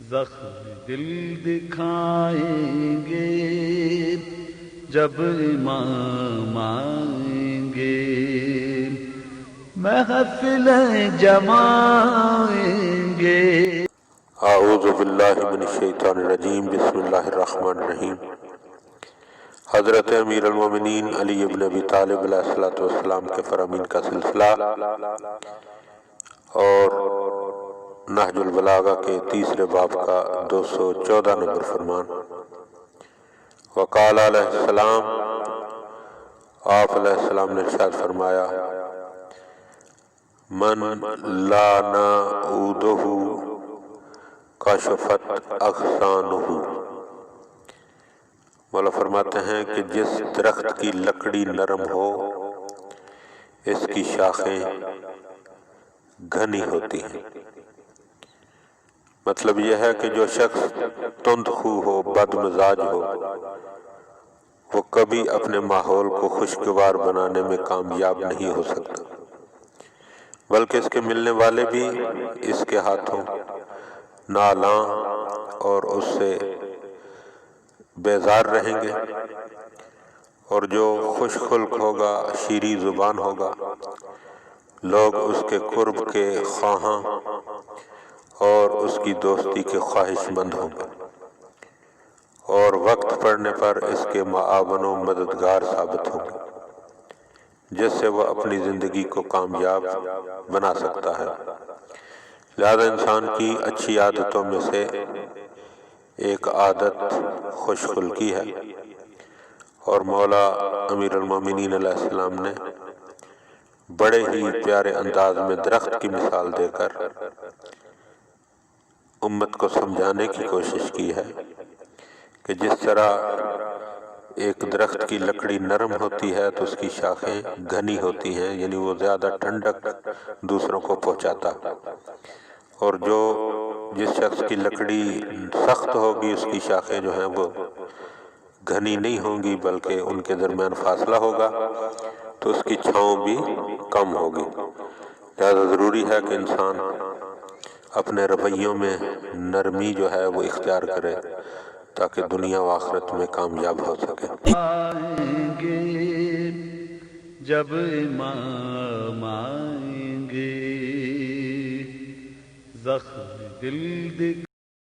زخم دل دکھائیں گے جب امام آئیں گے، محفلیں جمائیں گے۔ اعوذ باللہ من الشیطان الرجیم، بسم اللہ الرحمن الرحیم۔ حضرت امیر المومنین علی ابن ابی طالب علیہ السلام کے فرامین کا سلسلہ اور نہج البلاغہ کے تیسرے باب کا 214 نمبر فرمان۔ وقال علیہ السلام، آپ علیہ السلام نے ارشاد فرمایا، من لا نعودہ کشفت اغصانہ۔ مولا فرماتے ہیں کہ جس درخت کی لکڑی نرم ہو اس کی شاخیں گھنی ہوتی ہیں۔ مطلب یہ ہے کہ جو شخص تند خو ہو، بد مزاج ہو، وہ کبھی اپنے ماحول کو خوشگوار بنانے میں کامیاب نہیں ہو سکتا، بلکہ اس کے ملنے والے بھی اس کے ہاتھوں نالاں اور اس سے بیزار رہیں گے۔ اور جو خوش خلق ہوگا، شیریں زبان ہوگا، لوگ اس کے قرب کے خواہاں اور اس کی دوستی کے خواہش مند ہوں گے، اور وقت پڑنے پر اس کے معاون و مددگار ثابت ہوں گے، جس سے وہ اپنی زندگی کو کامیاب بنا سکتا ہے۔ لہذا انسان کی اچھی عادتوں میں سے ایک عادت خوش خلقی ہے، اور مولا امیر المومنین علیہ السلام نے بڑے ہی پیارے انداز میں درخت کی مثال دے کر امت کو سمجھانے کی کوشش کی ہے کہ جس طرح ایک درخت کی لکڑی نرم ہوتی ہے تو اس کی شاخیں گھنی ہوتی ہیں، یعنی وہ زیادہ ٹھنڈک دوسروں کو پہنچاتا، اور جس شخص کی لکڑی سخت ہوگی اس کی شاخیں جو ہیں وہ گھنی نہیں ہوں گی، بلکہ ان کے درمیان فاصلہ ہوگا تو اس کی چھاؤں بھی کم ہوگی۔ لہذا ضروری ہے کہ انسان اپنے رویوں میں نرمی جو ہے وہ اختیار کرے تاکہ دنیا و آخرت میں کامیاب ہو سکے۔ آئیں گے جب امام آئیں گے، زخم دل